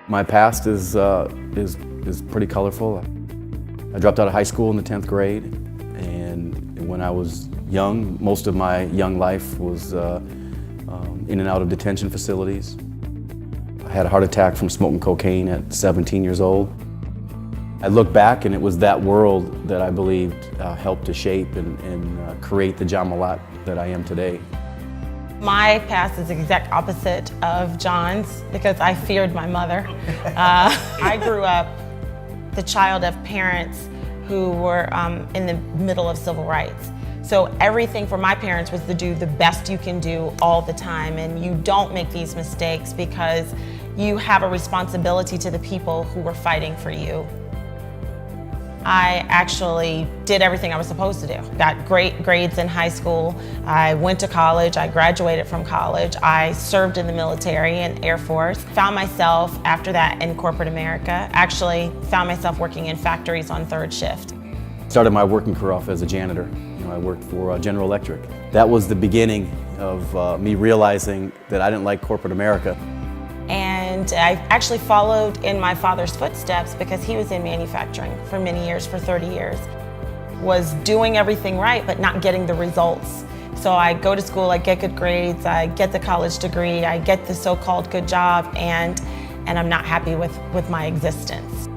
My past is pretty colorful. I dropped out of high school in the 10th grade, and when I was young, most of my young life was in and out of detention facilities. I had a heart attack from smoking cocaine at 17 years old. I look back and it was that world that I believed helped to shape and create the John Mellott that I am today. My past is the exact opposite of John's because I feared my mother. I grew up the child of parents who were in the middle of civil rights. So everything for my parents was to do the best you can do all the time, and you don't make these mistakes because you have a responsibility to the people who were fighting for you. I actually did everything I was supposed to do. Got great grades in high school. I went to college. I graduated from college. I served in the military and Air Force. Found myself after that in corporate America. Actually found myself working in factories on third shift. Started my working career off as a janitor. I worked for General Electric. That was the beginning of me realizing that I didn't like corporate America. And I actually followed in my father's footsteps because he was in manufacturing for many years, for 30 years. Was doing everything right, but not getting the results. So I go to school, I get good grades, I get the college degree, I get the so-called good job, and I'm not happy with my existence.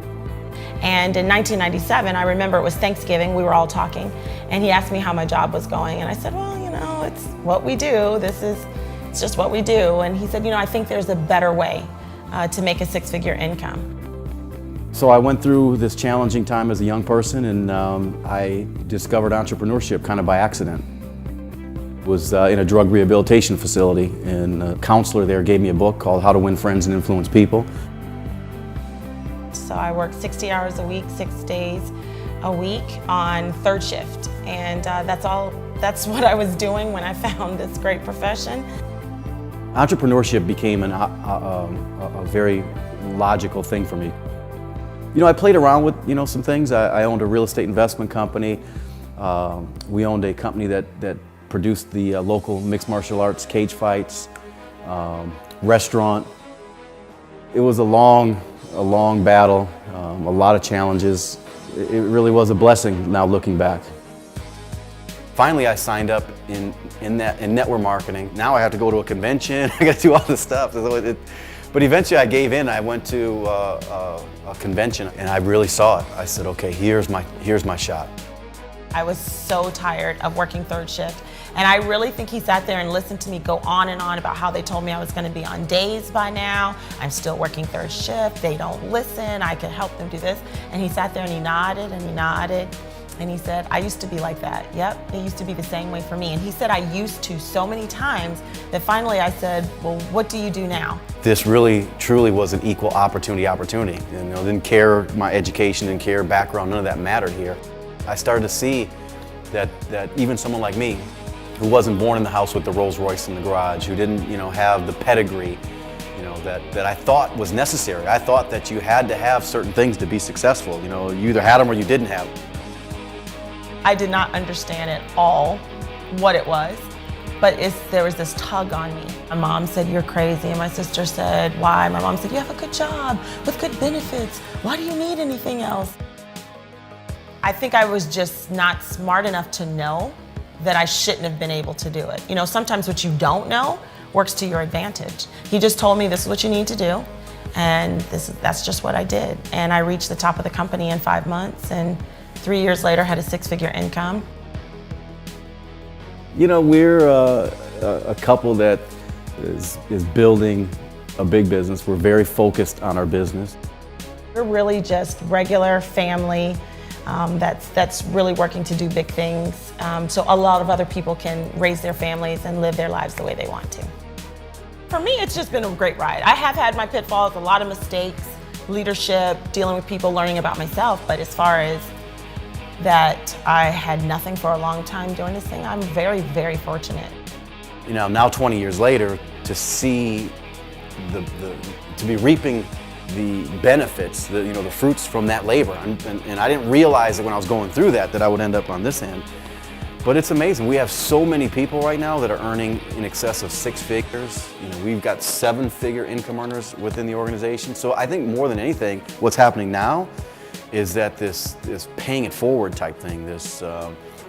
And in 1997, I remember it was Thanksgiving, we were all talking, and he asked me how my job was going, and I said, well, you know, it's what we do. It's just what we do. And he said, you know, I think there's a better way to make a six-figure income. So I went through this challenging time as a young person, and I discovered entrepreneurship kind of by accident. Was in a drug rehabilitation facility, and a counselor there gave me a book called How to Win Friends and Influence People. So I worked 60 hours a week, 6 days a week on third shift. And that's what I was doing when I found this great profession. Entrepreneurship became a very logical thing for me. You know, I played around with, you know, some things. I owned a real estate investment company. We owned a company that produced the local mixed martial arts cage fights, restaurant. It was a long battle, a lot of challenges. It really was a blessing now looking back. Finally, I signed up in network marketing. Now I have to go to a convention. I got to do all this stuff. But eventually I gave in. I went to a convention and I really saw it. I said, okay, here's my shot. I was so tired of working third shift. And I really think he sat there and listened to me go on and on about how they told me I was going to be on days by now. I'm still working third shift. They don't listen. I can help them do this. And he sat there and he nodded and he nodded. And he said, I used to be like that. Yep, it used to be the same way for me. And he said, I used to so many times that finally I said, well, what do you do now? This really, truly was an equal opportunity. You know, didn't care my education, didn't care background, none of that mattered here. I started to see that even someone like me, who wasn't born in the house with the Rolls Royce in the garage, who didn't, you know, have the pedigree, you know, that I thought was necessary. I thought that you had to have certain things to be successful. You know, you either had them or you didn't have them. I did not understand at all what it was, but there was this tug on me. My mom said, you're crazy, and my sister said, why? My mom said, you have a good job with good benefits. Why do you need anything else? I think I was just not smart enough to know that I shouldn't have been able to do it. You know, sometimes what you don't know works to your advantage. He just told me this is what you need to do, and that's just what I did. And I reached the top of the company in 5 months, and 3 years later had a six-figure income. You know, we're a couple that is building a big business. We're very focused on our business. We're really just regular family that's really working to do big things. So a lot of other people can raise their families and live their lives the way they want to. For me, it's just been a great ride. I have had my pitfalls, a lot of mistakes, leadership, dealing with people, learning about myself, but as far as that I had nothing for a long time doing this thing, I'm very, very fortunate. You know, now 20 years later, to see to be reaping the benefits, the fruits from that labor, and I didn't realize that when I was going through that I would end up on this end. But it's amazing. We have so many people right now that are earning in excess of 6 figures. We've got 7-figure income earners within the organization. So I think more than anything, what's happening now is that this paying it forward type thing,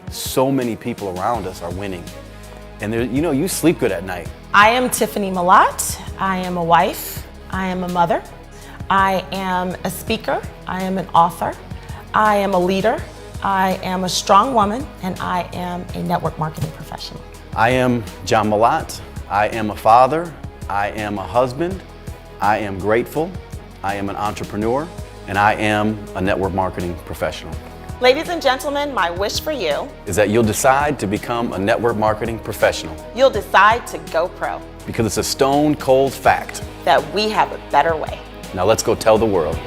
so many people around us are winning. And you sleep good at night. I am Tiffany Malott. I am a wife. I am a mother. I am a speaker. I am an author. I am a leader. I am a strong woman, and I am a network marketing professional. I am John Malott. I am a father. I am a husband. I am grateful. I am an entrepreneur, and I am a network marketing professional. Ladies and gentlemen, my wish for you is that you'll decide to become a network marketing professional. You'll decide to go pro. Because it's a stone cold fact that we have a better way. Now let's go tell the world.